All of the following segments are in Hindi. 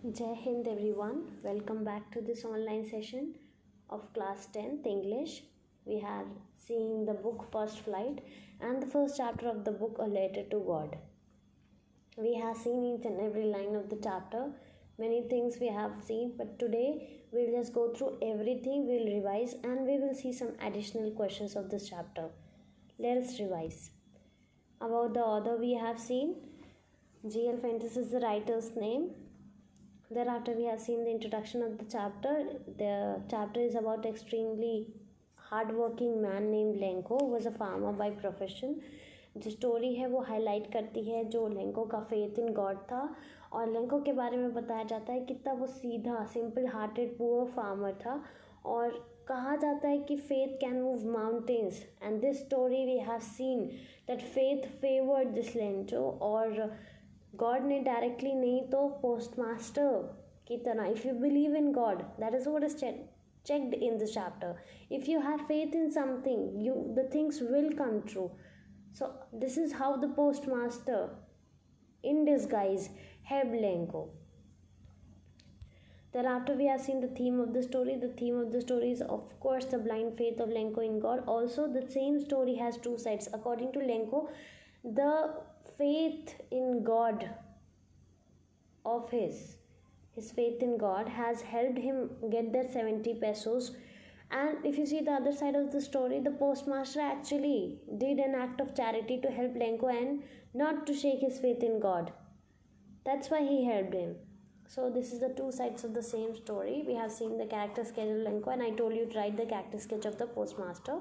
Jai Hind everyone, welcome back to this online session of class 10th English. We have seen the book First Flight and the first chapter of the book A Letter to God. We have seen each and every line of the chapter, many things we have seen, but today we'll just go through everything, we'll revise and we will see some additional questions of this chapter. Let us revise. About the author we have seen, G.L. Fentis is the writer's name. Thereafter, we have seen the introduction of the chapter. The chapter is about extremely hardworking man named Lanco, who was a farmer by profession. जो स्टोरी है वो हाईलाइट करती है जो लेंको का फेथ इन गॉड था और लेंको के बारे में बताया जाता है कितना वो सीधा सिंपल हार्टेड पुअर फार्मर था और कहा जाता है कि faith can move mountains and this story we have seen that faith favoured this Lencho और गॉड ने डायरेक्टली नहीं तो पोस्टमास्टर की तरह if you believe in God that is what is checked in this chapter. If you have faith in something, the things will come true. So this is how the postmaster in disguise helped Lenko. Thereafter we have seen the theme of the story. The theme of the story is of course the blind faith of Lenko in God. Also the same story has two sides. According to Lenko, the faith in God of his faith in God has helped him get their 70 pesos. And if you see the other side of the story, the postmaster actually did an act of charity to help Lenko and not to shake his faith in God. That's why he helped him. So this is the two sides of the same story. We have seen the character sketch of Lenko and I told you to write the character sketch of the postmaster.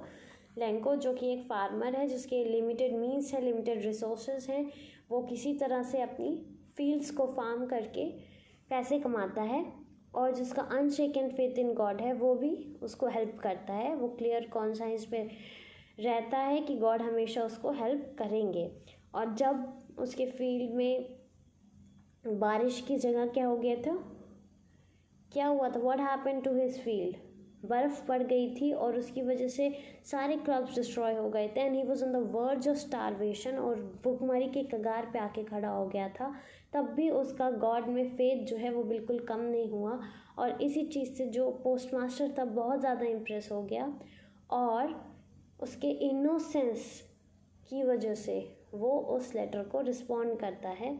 Lanco जो कि एक फार्मर है जिसके लिमिटेड मीन्स है, लिमिटेड रिसोर्सेज हैं, वो किसी तरह से अपनी फील्ड्स को फार्म करके पैसे कमाता है और जिसका अनशेकन फेथ इन गॉड है वो भी उसको हेल्प करता है. वो क्लियर कॉन्साइंस पे रहता है कि गॉड हमेशा उसको हेल्प करेंगे. और जब उसके फील्ड में बारिश की जगह क्या हो गया था, क्या हुआ था, what happened to his field, बर्फ़ पड़ गई थी और उसकी वजह से सारे क्रॉप्स डिस्ट्रॉय हो गए थे and he was on the verge of starvation और भुखमरी के कगार पे आके खड़ा हो गया था. तब भी उसका गॉड में फेथ जो है वो बिल्कुल कम नहीं हुआ और इसी चीज़ से जो पोस्टमास्टर था बहुत ज़्यादा इम्प्रेस हो गया और उसके इनोसेंस की वजह से वो उस लेटर को रिस्पॉन्ड करता है.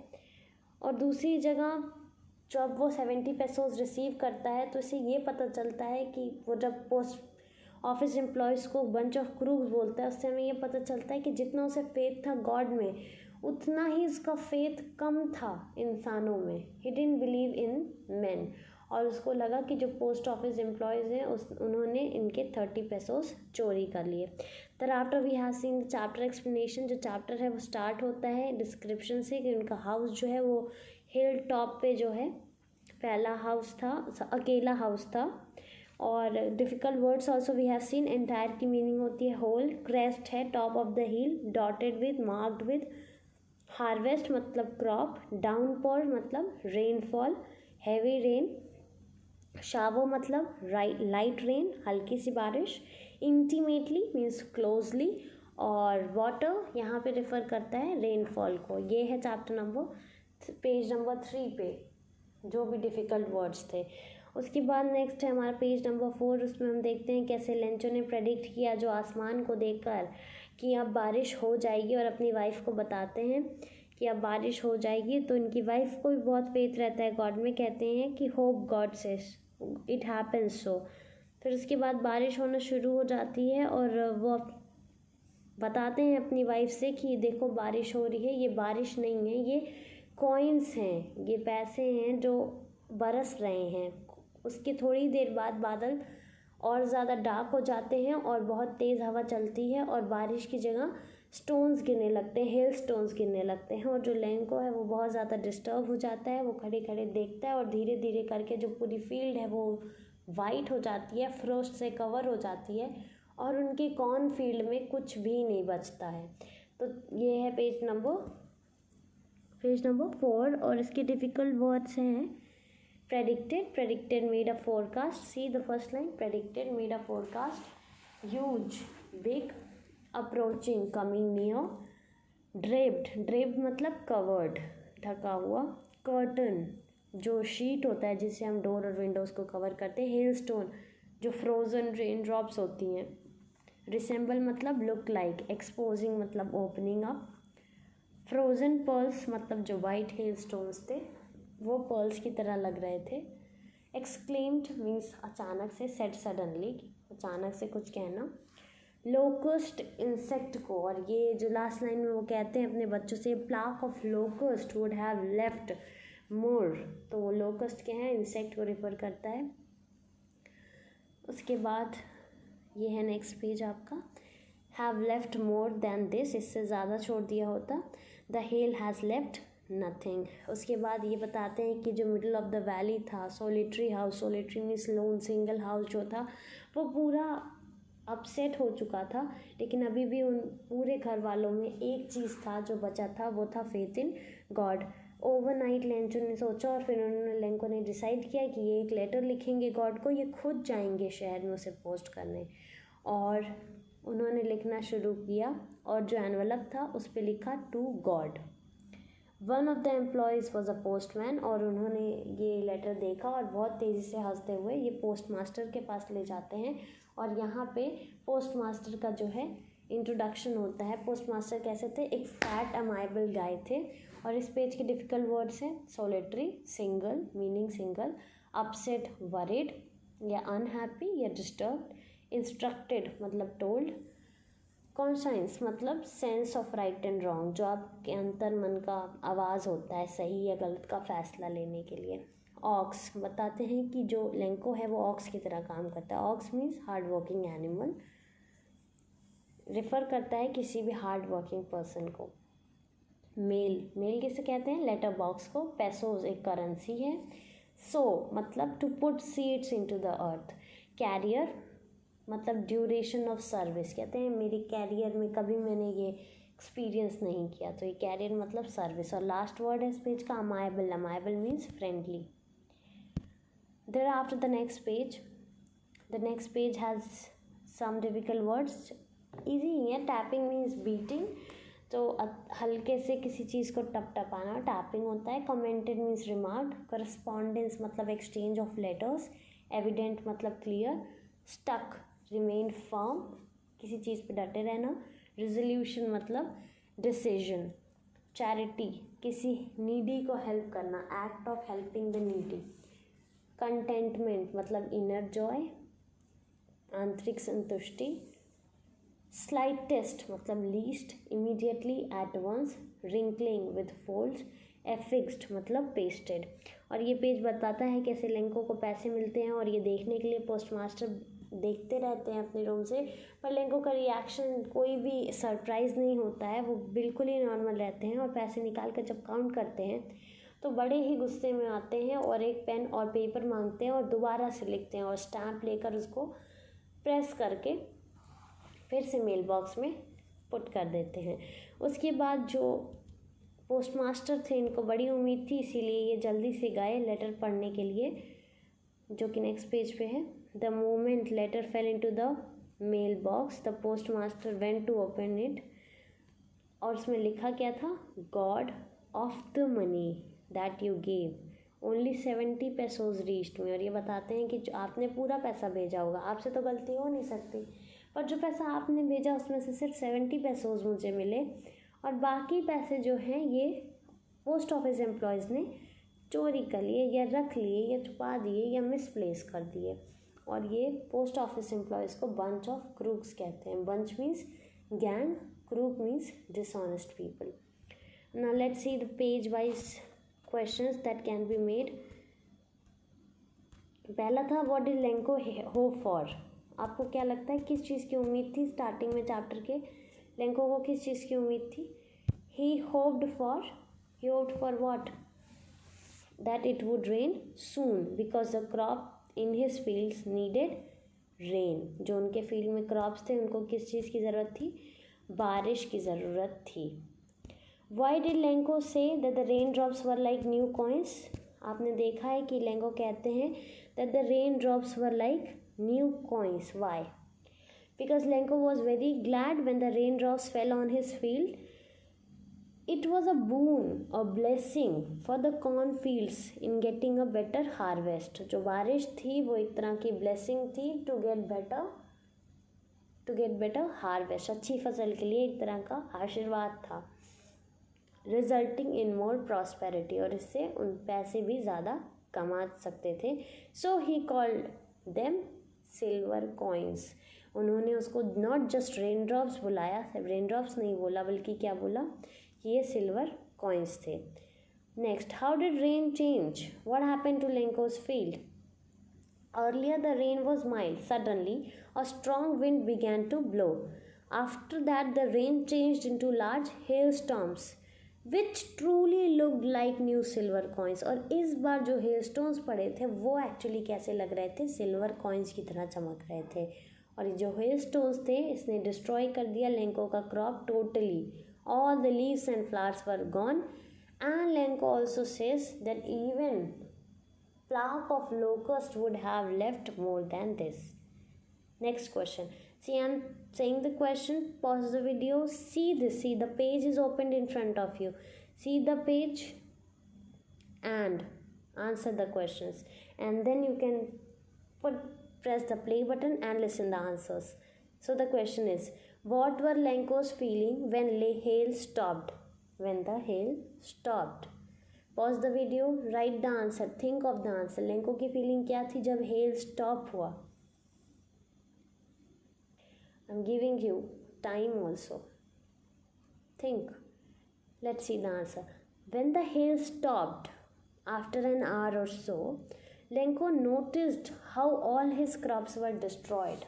और दूसरी जगह जब वो 70 पेसोज रिसीव करता है तो इसे ये पता चलता है कि वो जब पोस्ट ऑफिस एम्प्लॉयज़ को बंच ऑफ क्रूज बोलता है उससे हमें ये पता चलता है कि जितना उसे फेथ था गॉड में उतना ही उसका फेथ कम था इंसानों में. He didn't believe in man और उसको लगा कि जो पोस्ट ऑफिस एम्प्लॉयज़ हैं उन्होंने इनके 30 पेसोज चोरी कर लिए. After we have seen the chapter explanation. जो चैप्टर है वो स्टार्ट होता है डिस्क्रिप्शन से कि उनका हाउस जो है वो हिल टॉप पे जो है पहला हाउस था, अकेला हाउस था. और difficult words also we have seen. Entire की मीनिंग होती है होल, क्रेस्ट है top of the hill, dotted with, marked with, harvest मतलब क्रॉप, डाउनपॉर मतलब रेनफॉल, हैवी रेन, शावर मतलब लाइट रेन हल्की सी बारिश, इंटीमेटली मीन्स क्लोजली और वाटर यहाँ पे रेफर करता है रेनफॉल को. ये है चैप्टर नंबर पेज नंबर 3 पे जो भी डिफ़िकल्ट वर्ड्स थे. उसके बाद नेक्स्ट है हमारा पेज नंबर 4. उसमें हम देखते हैं कैसे लेंचो ने प्रेडिक्ट किया जो आसमान को देखकर कि अब बारिश हो जाएगी और अपनी वाइफ को बताते हैं कि अब बारिश हो जाएगी. तो इनकी वाइफ को भी बहुत फेथ रहता है गॉड में, कहते हैं कि hope God says it happens so. फिर उसके बाद बारिश होना शुरू हो जाती है और वो बताते हैं अपनी वाइफ से कि देखो बारिश हो रही है, ये बारिश नहीं है, ये कॉइन्स हैं, ये पैसे हैं जो बरस रहे हैं. उसके थोड़ी देर बाद बादल और ज़्यादा डार्क हो जाते हैं और बहुत तेज़ हवा चलती है और बारिश की जगह स्टोन्स गिरने लगते हैं, हेल स्टोन्स गिरने लगते हैं. और जो लेंको है वो बहुत ज़्यादा डिस्टर्ब हो जाता है. वो खड़े खड़े देखता है और धीरे धीरे करके जो पूरी फील्ड है वो वाइट हो जाती है, फ्रोस्ट से कवर हो जाती है और उनके कॉर्न फील्ड में कुछ भी नहीं बचता है. तो ये है पेज नंबर 4 और इसके डिफ़िकल्ट वर्ड्स हैं predicted made a forecast. See the first line, predicted made a forecast, huge big, approaching coming near, draped मतलब covered ढका हुआ, curtain जो शीट होता है जिससे हम डोर और विंडोज़ को कवर करते हैं। हेल स्टोन जो फ्रोज़न रेन ड्रॉप्स होती हैं। रिसेंबल मतलब लुक लाइक, एक्सपोजिंग मतलब ओपनिंग अप। फ्रोज़न पर्ल्स मतलब जो वाइट हेल स्टोन्स थे वो पर्ल्स की तरह लग रहे थे। एक्सक्लेम्ड मीन्स अचानक से, सेड सडनली अचानक से कुछ कहना। लोकस्ट इंसेक्ट को, और ये जो लास्ट लाइन में वो कहते हैं अपने बच्चों से, plaque of locust would have left more, तो लोकस्ट क्या है, इंसेक्ट को रिफर करता है। उसके बाद ये है नेक्स्ट पेज आपका, have left more than this, इससे ज़्यादा छोड़ दिया होता। The hell has left nothing. उसके बाद ये बताते हैं कि जो मिडल ऑफ द वैली था, solitary house, solitary means loan, single house जो था वो पूरा अपसेट हो चुका था, लेकिन अभी भी उन पूरे घर वालों में एक चीज़ था जो बचा था, वो था faith in God. Overnight Lanco ने सोचा और फिर उन्होंने लेंको ने डिसाइड किया कि ये एक लेटर लिखेंगे गॉड को, ये खुद जाएंगे शहर में उसे पोस्ट करने, और उन्होंने लिखना शुरू किया और जो एनवलप था उस पर लिखा to God. One of the employees was a postman, और उन्होंने ये लेटर देखा और बहुत तेज़ी से हंसते हुए ये पोस्ट मास्टर के पास ले जाते हैं, और यहाँ पे पोस्ट मास्टर का जो है इंट्रोडक्शन होता है। पोस्ट मास्टर कैसे थे, एक फैट अमाइबल गाय थे, और इस पेज के डिफ़िकल्ट वर्ड्स हैं solitary, single meaning single, upset worried या अनहैप्पी या डिस्टर्ब, इंस्ट्रक्टेड मतलब टोल्ड, कॉन्साइंस मतलब sense of right and wrong, जो आपके अंतर मन का आवाज़ होता है सही या गलत का फैसला लेने के लिए। ऑक्स बताते हैं कि जो लेंको है वो ऑक्स की तरह काम करता है। Ox means hard working animal, refer करता है किसी भी हार्ड वर्किंग पर्सन को। मेल, मेल किसे कहते हैं, लेटर बॉक्स को। पेसोज एक करेंसी है। सो मतलब to put seeds into the earth. Career मतलब ड्यूरेशन ऑफ सर्विस, कहते हैं मेरे कैरियर में कभी मैंने ये एक्सपीरियंस नहीं किया, तो ये कैरियर मतलब सर्विस। और लास्ट वर्ड है इस पेज का amiable, amiable means friendly. Thereafter the next page has some difficult words, easy ही है। टैपिंग मीन्स बीटिंग, तो हल्के से किसी चीज़ को टप टपाना टैपिंग होता है। Commented means remark. करस्पॉन्डेंस मतलब एक्सचेंज ऑफ लेटर्स। एविडेंट मतलब क्लियर। स्टक रिमेन फर्म, किसी चीज़ पे डटे रहना। रिजोल्यूशन मतलब डिसीजन। चैरिटी किसी नीडी को हेल्प करना, act of helping the needy. Contentment मतलब इनर जॉय, आंतरिक संतुष्टि। स्लाइटेस्ट मतलब least, immediately, at once. Wrinkling with folds. Affixed मतलब पेस्टेड। और ये पेज बताता है कैसे लेंको को पैसे मिलते हैं, और ये देखने के लिए पोस्ट मास्टर देखते रहते हैं अपने रूम से, पर लेंको का रिएक्शन कोई भी सरप्राइज़ नहीं होता है, वो बिल्कुल ही नॉर्मल रहते हैं। और पैसे निकाल कर जब काउंट करते हैं तो बड़े ही गुस्से में आते हैं और एक पेन और पेपर मांगते हैं और दोबारा से लिखते हैं और स्टैम्प लेकर उसको प्रेस करके फिर से मेल बॉक्स में पुट कर देते हैं। उसके बाद जो पोस्ट मास्टर थे इनको बड़ी उम्मीद थी, इसीलिए ये जल्दी से गए लेटर पढ़ने के लिए, जो कि नेक्स्ट पेज पे है। The moment letter fell into the mailbox the postmaster went to open it, और उसमें लिखा क्या था, god of the money that you gave only 70 pesos reached me. और ये बताते हैं कि जो आपने पूरा पैसा भेजा होगा, आपसे तो गलती हो नहीं सकती, पर जो पैसा आपने भेजा उसमें से सिर्फ 70 पेसोज मुझे मिले, और बाकी पैसे जो हैं ये पोस्ट ऑफिस एम्प्लॉयज़ ने चोरी कर लिए या रख लिए या छुपा दिए या मिसप्लेस कर दिए। और ये पोस्ट ऑफिस एम्प्लॉयज़ को बंच ऑफ क्रूक्स कहते हैं। Bunch means gang, crook means dishonest people. Now let's see the page wise questions that can be made. पहला था what did Lanco hope for. आपको क्या लगता है किस चीज़ की उम्मीद थी स्टार्टिंग में चैप्टर के, लेंको को किस चीज़ की उम्मीद थी? He hoped for what? That it would rain soon because the crop in his fields needed rain. जो उनके फील्ड में क्रॉप्स थे उनको किस चीज़ की ज़रूरत थी? बारिश की ज़रूरत थी। Why did Lenko say that the raindrops were like new coins? आपने देखा है कि लेंको कहते हैं that the raindrops were like new coins. Why? Because Lenko was very glad when the raindrops fell on his field. It was a boon, a blessing for the cornfields in getting a better harvest. जो बारिश थी वो एक तरह की blessing थी to get better harvest. अच्छी फसल के लिए एक तरह का आशीर्वाद था. Resulting in more prosperity, और इससे उन पैसे भी ज़्यादा कमा सकते थे. So he called them silver coins. उन्होंने उसको not just raindrops बुलाया, raindrops नहीं बोला बल्कि क्या बोला, ये silver coins थे. Next, how did rain change? What happened to Lenko's field? Earlier the rain was mild. Suddenly a strong wind began to blow. After that the rain changed into large hailstorms, which truly looked like new silver coins. और इस बार जो hailstones पड़े थे वो actually कैसे लग रहे थे, silver coins की तरह चमक रहे थे. और जो hailstones थे इसने destroy कर दिया Lenko का crop totally. All the leaves and flowers were gone. And Lenko also says that even flock of locust would have left more than this. Next question. See, I'm saying the question. Pause the video. See this. See, the page is opened in front of you. See the page and answer the questions. And then you can press the play button and listen the answers. So the question is, what were Lenko's feeling when hail stopped? When the hail stopped. Pause the video, write the answer, think of the answer. Lenko की feeling क्या थी जब hail stop हुआ? I'm giving you time also. Think. Let's see the answer. When the hail stopped, after an hour or so, Lenko noticed how all his crops were destroyed.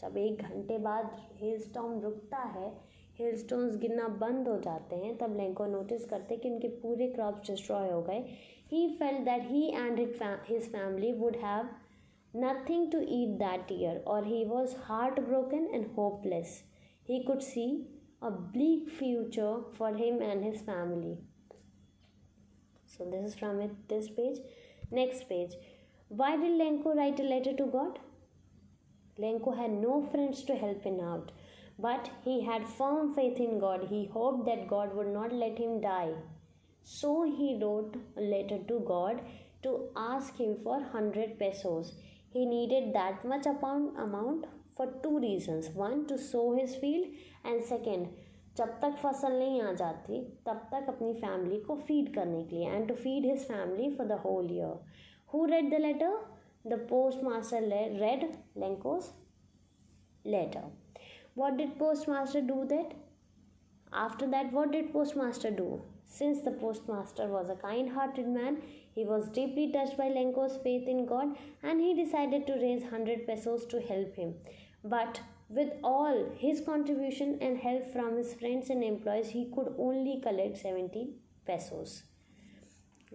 जब एक घंटे बाद hailstorm रुकता है, hailstones गिरना बंद हो जाते हैं, तब Lenko नोटिस करते कि उनके पूरे क्रॉप्स डिस्ट्रॉय हो गए. He felt that he and his family would have nothing to eat that year, or he was heartbroken and hopeless. He could see a bleak future for him and his family. So this is from this page. Next page. Why did Lenko write a letter to God? Lenko had no friends to help him out. But he had firm faith in God. He hoped that God would not let him die. So he wrote a letter to God to ask him for 100 pesos. He needed that much amount for two reasons. One, to sow his field, and second, जब तक फसल नहीं आ जाती तब तक अपनी फैमिली को फीड करने के लिए, and to feed his family for the whole year. Who read the letter? The postmaster read Lenko's letter. What did postmaster do that? After that, what did postmaster do? Since the postmaster was a kind-hearted man, he was deeply touched by Lenko's faith in God, and he decided to raise 100 pesos to help him. But with all his contribution and help from his friends and employees, he could only collect 70 pesos.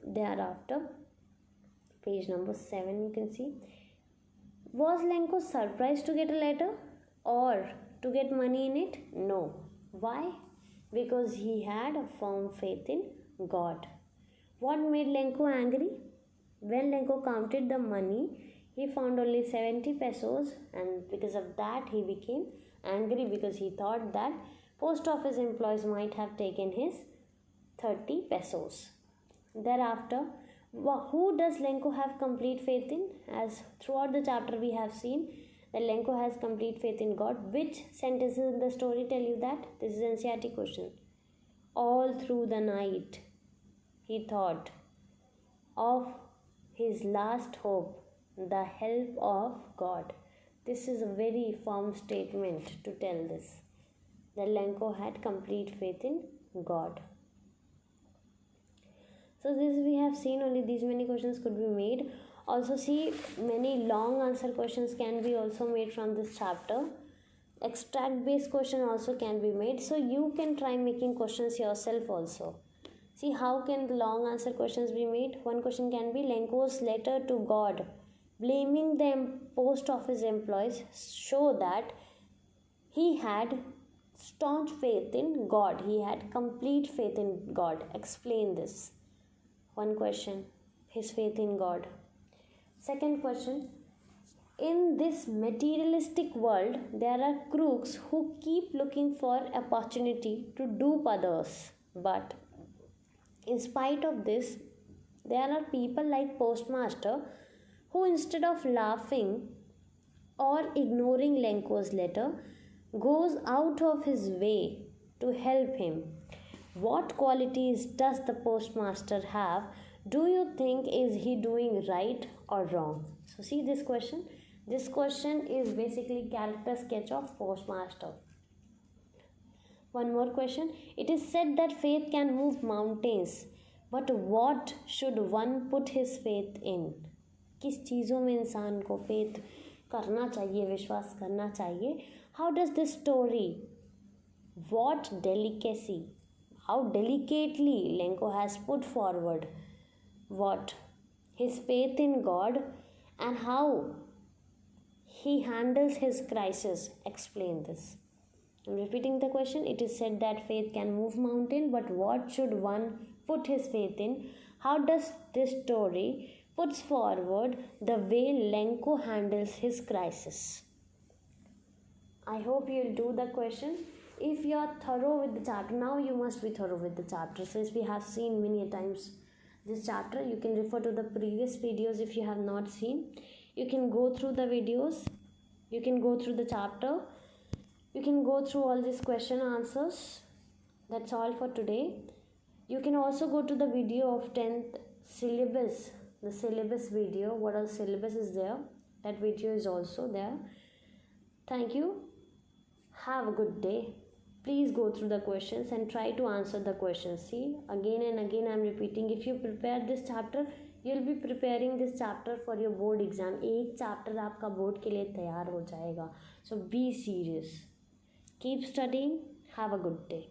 Thereafter, page number 7, you can see. Was Lenko surprised to get a letter or to get money in it? No. Why? Because he had a firm faith in God. What made Lenko angry? When Lenko counted the money, he found only 70 pesos, and because of that he became angry because he thought that post office employees might have taken his 30 pesos. Thereafter, who does Lenko have complete faith in? As throughout the chapter we have seen that Lenko has complete faith in God. Which sentences in the story tell you that? This is an NCERT question. All through the night he thought of his last hope, the help of God. This is a very firm statement to tell this, that Lenko had complete faith in God. So this we have seen, only these many questions could be made. Also see, many long answer questions can be also made from this chapter. Extract based question also can be made. So you can try making questions yourself also. See, how can the long answer questions be made? One question can be Lenko's letter to God, blaming the post office employees, show that he had staunch faith in God. He had complete faith in God. Explain this. One question, his faith in God. Second question, in this materialistic world, there are crooks who keep looking for opportunity to dupe others. But in spite of this, there are people like Postmaster who, instead of laughing or ignoring Lenko's letter, goes out of his way to help him. What qualities does the postmaster have? Do you think is he doing right or wrong? So see this question. This question is basically character sketch of postmaster. One more question. It is said that faith can move mountains, but what should one put his faith in? किस चीज़ों में इंसान को फेथ करना चाहिए, विश्वास करना चाहिए? How does this story, what delicacy, how delicately Lenko has put forward what his faith in God and how he handles his crisis, explain this. I'm repeating the question. It is said that faith can move mountain, but what should one put his faith in? How does this story puts forward the way Lenko handles his crisis? I hope you'll do the question. If you are thorough with the chapter, now you must be thorough with the chapter. Since we have seen many times this chapter, you can refer to the previous videos if you have not seen. You can go through the videos. You can go through the chapter. You can go through all these question answers. That's all for today. You can also go to the video of 10th syllabus, the syllabus video. What all syllabus is there? That video is also there. Thank you. Have a good day. Please go through the questions and try to answer the questions. See, again and again I am repeating, if you prepare this chapter, you will be preparing this chapter for your board exam. एक chapter आपका board के लिए तैयार हो जाएगा. So be serious. Keep studying. Have a good day.